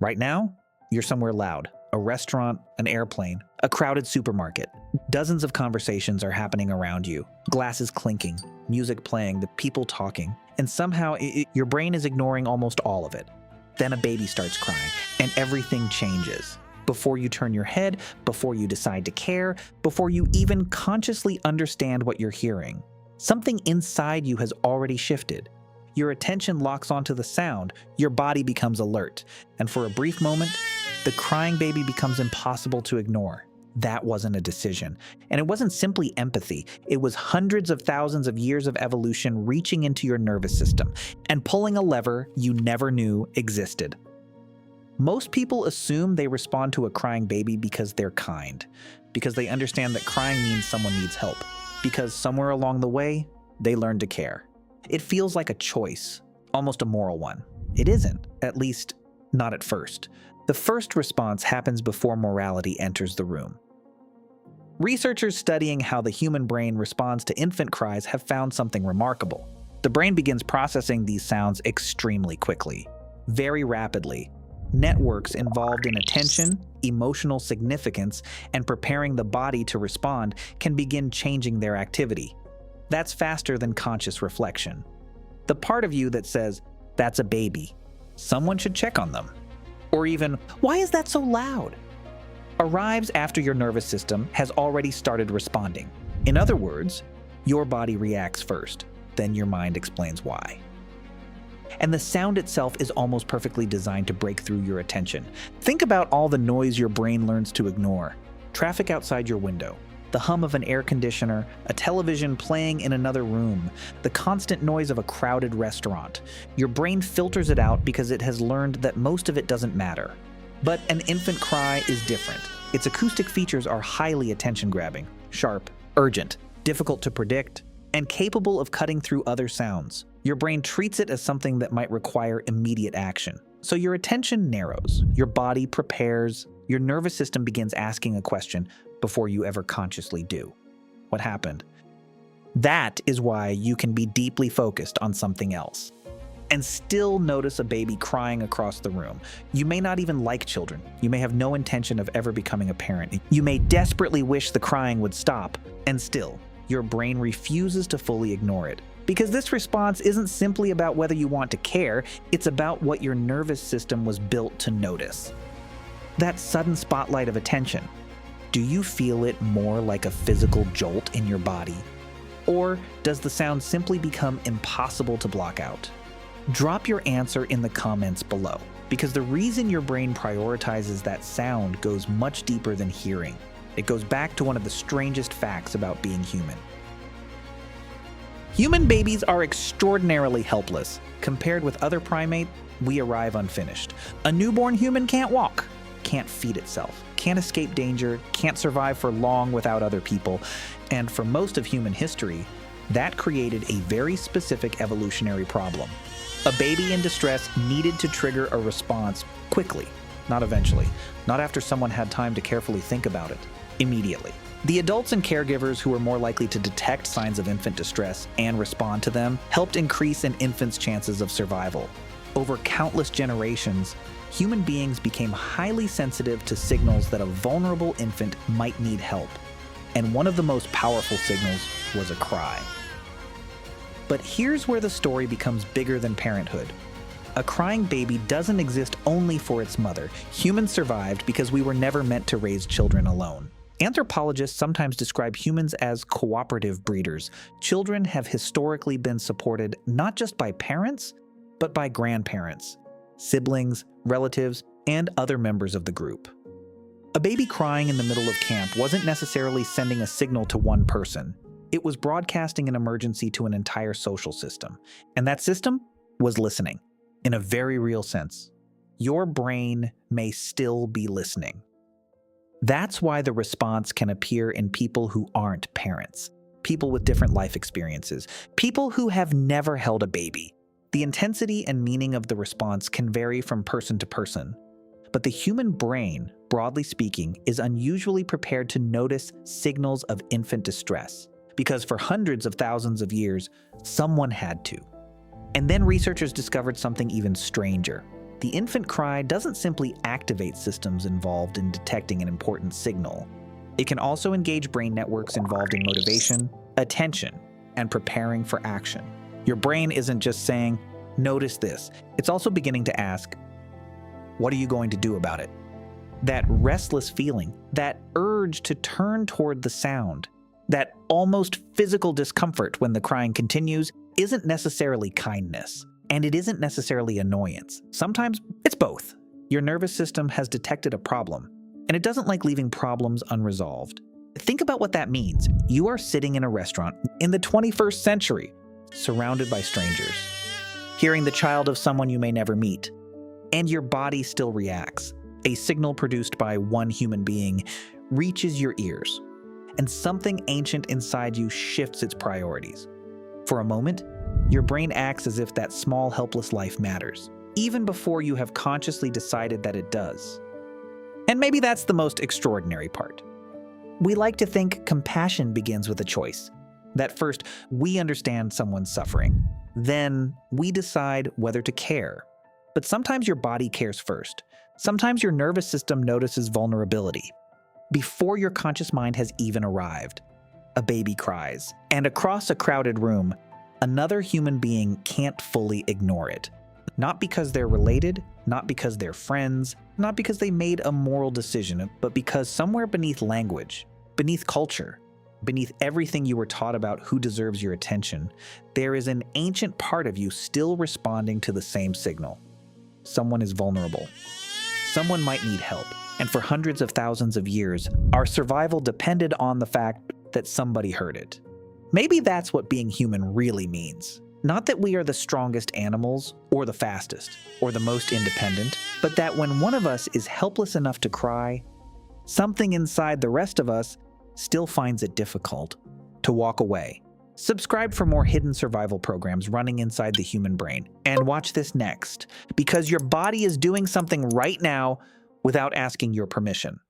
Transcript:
Right now, you're somewhere loud. A restaurant, an airplane, a crowded supermarket. Dozens of conversations are happening around you. Glasses clinking, music playing, the people talking. And somehow your brain is ignoring almost all of it. Then a baby starts crying, and everything changes. Before you turn your head, before you decide to care, before you even consciously understand what you're hearing, something inside you has already shifted. Your attention locks onto the sound, your body becomes alert, and for a brief moment, the crying baby becomes impossible to ignore. That wasn't a decision. And it wasn't simply empathy. It was hundreds of thousands of years of evolution reaching into your nervous system and pulling a lever you never knew existed. Most people assume they respond to a crying baby because they're kind, because they understand that crying means someone needs help, because somewhere along the way, they learn to care. It feels like a choice, almost a moral one. It isn't, at least not at first. The first response happens before morality enters the room. Researchers studying how the human brain responds to infant cries have found something remarkable. The brain begins processing these sounds extremely quickly, very rapidly. Networks involved in attention, emotional significance, and preparing the body to respond can begin changing their activity. That's faster than conscious reflection. The part of you that says, "That's a baby. Someone should check on them." Or even, "Why is that so loud?" arrives after your nervous system has already started responding. In other words, your body reacts first, then your mind explains why. And the sound itself is almost perfectly designed to break through your attention. Think about all the noise your brain learns to ignore. Traffic outside your window, the hum of an air conditioner, a television playing in another room, the constant noise of a crowded restaurant. Your brain filters it out because it has learned that most of it doesn't matter. But an infant cry is different. Its acoustic features are highly attention-grabbing, sharp, urgent, difficult to predict, and capable of cutting through other sounds. Your brain treats it as something that might require immediate action. So your attention narrows, your body prepares, your nervous system begins asking a question before you ever consciously do. What happened? That is why you can be deeply focused on something else and still notice a baby crying across the room. You may not even like children. You may have no intention of ever becoming a parent. You may desperately wish the crying would stop, and still, your brain refuses to fully ignore it. Because this response isn't simply about whether you want to care, it's about what your nervous system was built to notice. That sudden spotlight of attention. Do you feel it more like a physical jolt in your body? Or does the sound simply become impossible to block out? Drop your answer in the comments below, because the reason your brain prioritizes that sound goes much deeper than hearing. It goes back to one of the strangest facts about being human. Human babies are extraordinarily helpless. Compared with other primates, we arrive unfinished. A newborn human can't walk, can't feed itself, can't escape danger, can't survive for long without other people. And for most of human history, that created a very specific evolutionary problem. A baby in distress needed to trigger a response quickly, not eventually, not after someone had time to carefully think about it, immediately. The adults and caregivers who were more likely to detect signs of infant distress and respond to them helped increase an infant's chances of survival. Over countless generations, human beings became highly sensitive to signals that a vulnerable infant might need help. And one of the most powerful signals was a cry. But here's where the story becomes bigger than parenthood. A crying baby doesn't exist only for its mother. Humans survived because we were never meant to raise children alone. Anthropologists sometimes describe humans as cooperative breeders. Children have historically been supported not just by parents, but by grandparents, siblings, relatives, and other members of the group. A baby crying in the middle of camp wasn't necessarily sending a signal to one person. It was broadcasting an emergency to an entire social system. And that system was listening, in a very real sense. Your brain may still be listening. That's why the response can appear in people who aren't parents, people with different life experiences, people who have never held a baby. The intensity and meaning of the response can vary from person to person. But the human brain, broadly speaking, is unusually prepared to notice signals of infant distress, because for hundreds of thousands of years, someone had to. And then researchers discovered something even stranger. the infant cry doesn't simply activate systems involved in detecting an important signal. It can also engage brain networks involved in motivation, attention, and preparing for action. Your brain isn't just saying, "Notice this." It's also beginning to ask, "What are you going to do about it?" That restless feeling, that urge to turn toward the sound, that almost physical discomfort when the crying continues isn't necessarily kindness, and it isn't necessarily annoyance. Sometimes it's both. Your nervous system has detected a problem, and it doesn't like leaving problems unresolved. Think about what that means. You are sitting in a restaurant in the 21st century, surrounded by strangers, hearing the child of someone you may never meet, and your body still reacts. A signal produced by one human being reaches your ears, and something ancient inside you shifts its priorities. For a moment, your brain acts as if that small, helpless life matters, even before you have consciously decided that it does. And maybe that's the most extraordinary part. We like to think compassion begins with a choice. That first, we understand someone's suffering. Then, we decide whether to care. But sometimes your body cares first. Sometimes your nervous system notices vulnerability before your conscious mind has even arrived. A baby cries, and across a crowded room, another human being can't fully ignore it. Not because they're related, not because they're friends, not because they made a moral decision, but because somewhere beneath language, beneath culture, beneath everything you were taught about who deserves your attention, there is an ancient part of you still responding to the same signal. Someone is vulnerable. Someone might need help. And for hundreds of thousands of years, our survival depended on the fact that somebody heard it. Maybe that's what being human really means. Not that we are the strongest animals, or the fastest, or the most independent, but that when one of us is helpless enough to cry, something inside the rest of us still finds it difficult to walk away. Subscribe for more hidden survival programs running inside the human brain. And watch this next, because your body is doing something right now without asking your permission.